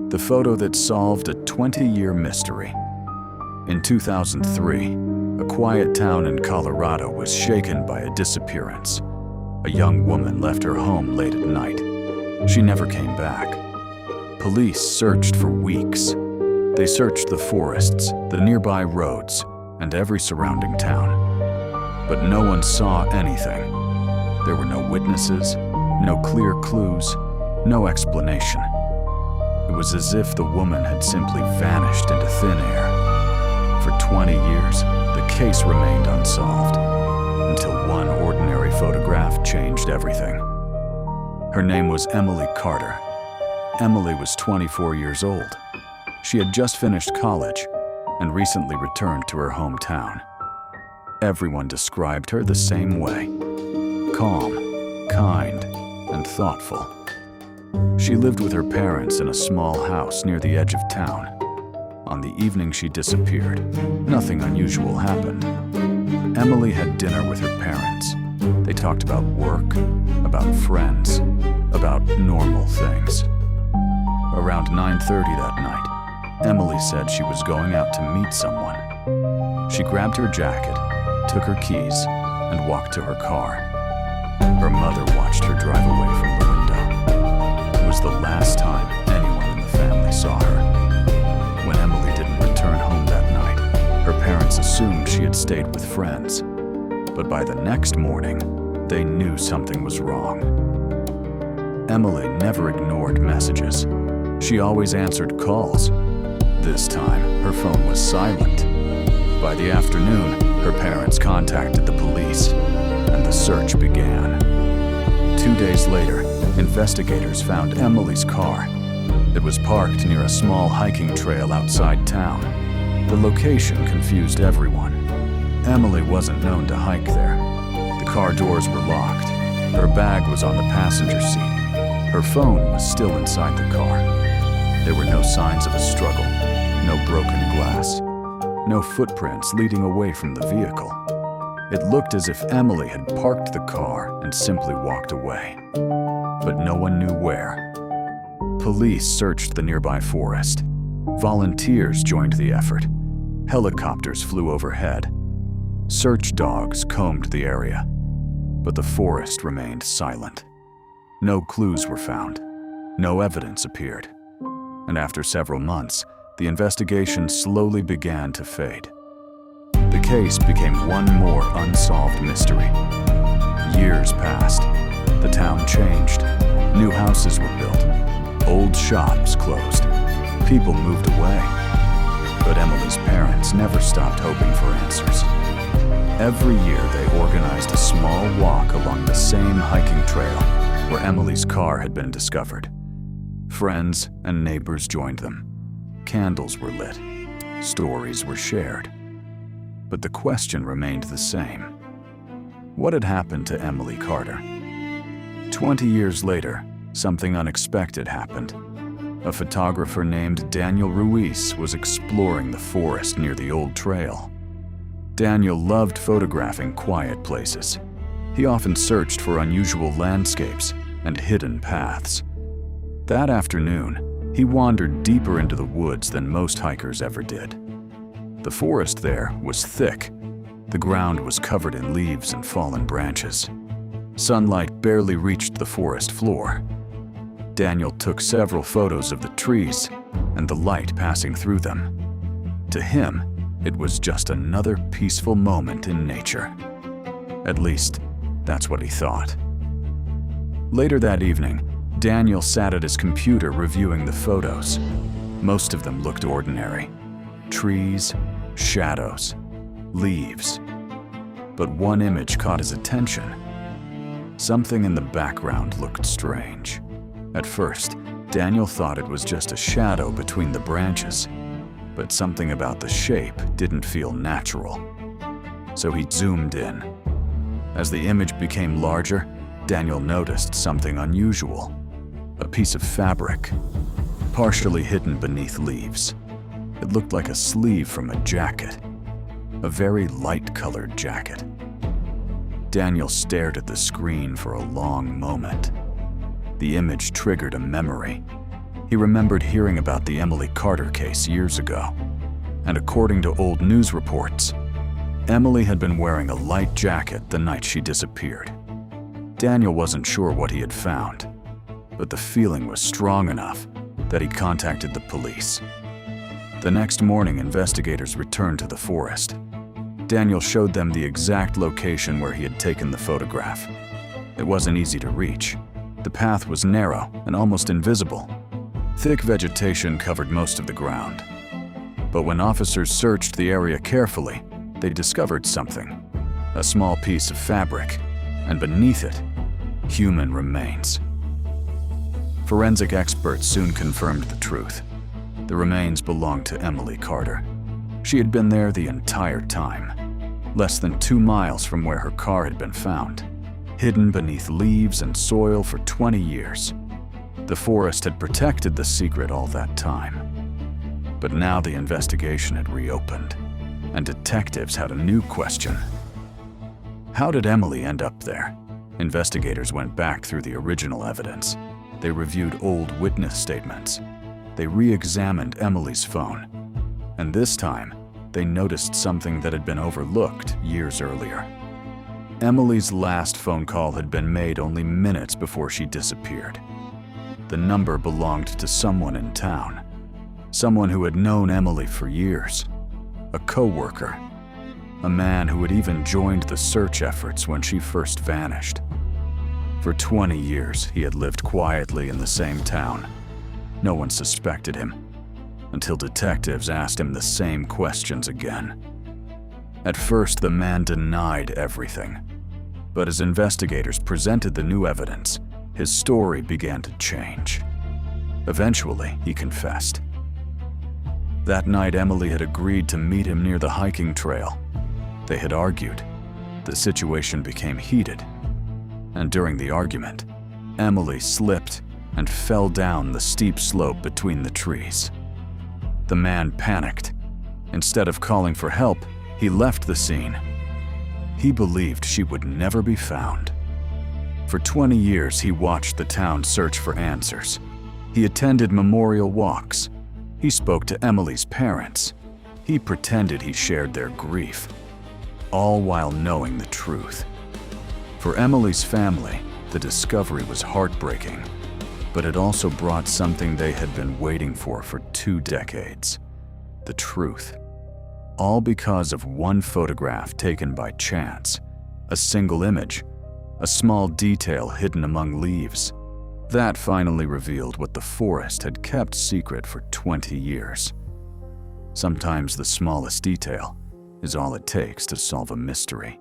The photo that solved a 20-year mystery. In 2003, a quiet town in Colorado was shaken by a disappearance. A young woman left her home late at night. She never came back. Police searched for weeks. They searched the forests, the nearby roads, and every surrounding town. But no one saw anything. There were no witnesses, no clear clues, no explanation. It was as if the woman had simply vanished into thin air. For 20 years, the case remained unsolved, until one ordinary photograph changed everything. Her name was Emily Carter. Emily was 24 years old. She had just finished college and recently returned to her hometown. Everyone described her the same way: calm, kind, and thoughtful. She lived with her parents in a small house near the edge of town. On the evening she disappeared, nothing unusual happened. Emily had dinner with her parents. They talked about work, about friends, about normal things. Around 9:30 that night, Emily said she was going out to meet someone. She grabbed her jacket, took her keys, and walked to her car. Her mother watched her drive away from the window. It was the last time anyone in the family saw her. When Emily didn't return home that night, her parents assumed she had stayed with friends. But by the next morning, they knew something was wrong. Emily never ignored messages. She always answered calls. This time, her phone was silent. By the afternoon, her parents contacted the police, and the search began. 2 days later, investigators found Emily's car. It was parked near a small hiking trail outside town. The location confused everyone. Emily wasn't known to hike there. The car doors were locked. Her bag was on the passenger seat. Her phone was still inside the car. There were no signs of a struggle, no broken glass, no footprints leading away from the vehicle. It looked as if Emily had parked the car and simply walked away. But no one knew where. Police searched the nearby forest. Volunteers joined the effort. Helicopters flew overhead. Search dogs combed the area. But the forest remained silent. No clues were found. No evidence appeared. And after several months, the investigation slowly began to fade. The case became one more unsolved mystery. Years passed. The town changed. New houses were built. Old shops closed. People moved away. But Emily's parents never stopped hoping for answers. Every year they organized a small walk along the same hiking trail where Emily's car had been discovered. Friends and neighbors joined them. Candles were lit. Stories were shared. But the question remained the same. What had happened to Emily Carter? 20 years later, something unexpected happened. A photographer named Daniel Ruiz was exploring the forest near the old trail. Daniel loved photographing quiet places. He often searched for unusual landscapes and hidden paths. That afternoon, he wandered deeper into the woods than most hikers ever did. The forest there was thick. The ground was covered in leaves and fallen branches. Sunlight barely reached the forest floor. Daniel took several photos of the trees and the light passing through them. To him, it was just another peaceful moment in nature. At least, that's what he thought. Later that evening, Daniel sat at his computer reviewing the photos. Most of them looked ordinary. Trees, shadows, leaves. But one image caught his attention. Something in the background looked strange. At first, Daniel thought it was just a shadow between the branches, but something about the shape didn't feel natural. So he zoomed in. As the image became larger, Daniel noticed something unusual. A piece of fabric, partially hidden beneath leaves. It looked like a sleeve from a jacket, a very light-colored jacket. Daniel stared at the screen for a long moment. The image triggered a memory. He remembered hearing about the Emily Carter case years ago, and according to old news reports, Emily had been wearing a light jacket the night she disappeared. Daniel wasn't sure what he had found, but the feeling was strong enough that he contacted the police. The next morning, investigators returned to the forest. Daniel showed them the exact location where he had taken the photograph. It wasn't easy to reach. The path was narrow and almost invisible. Thick vegetation covered most of the ground. But when officers searched the area carefully, they discovered something. A small piece of fabric, and beneath it, human remains. Forensic experts soon confirmed the truth. The remains belonged to Emily Carter. She had been there the entire time, less than 2 miles from where her car had been found, hidden beneath leaves and soil for 20 years. The forest had protected the secret all that time. But now the investigation had reopened, and detectives had a new question. How did Emily end up there? Investigators went back through the original evidence. They reviewed old witness statements. They re-examined Emily's phone. And this time, they noticed something that had been overlooked years earlier. Emily's last phone call had been made only minutes before she disappeared. The number belonged to someone in town, someone who had known Emily for years, a co-worker, a man who had even joined the search efforts when she first vanished. For 20 years, he had lived quietly in the same town. No one suspected him, until detectives asked him the same questions again. At first, the man denied everything. But as investigators presented the new evidence, his story began to change. Eventually, he confessed. That night, Emily had agreed to meet him near the hiking trail. They had argued. The situation became heated. And during the argument, Emily slipped and fell down the steep slope between the trees. The man panicked. Instead of calling for help, he left the scene. He believed she would never be found. For 20 years, he watched the town search for answers. He attended memorial walks. He spoke to Emily's parents. He pretended he shared their grief, all while knowing the truth. For Emily's family, the discovery was heartbreaking, but it also brought something they had been waiting for 2 decades: the truth. All because of one photograph taken by chance, a single image, a small detail hidden among leaves. That finally revealed what the forest had kept secret for 20 years. Sometimes the smallest detail is all it takes to solve a mystery.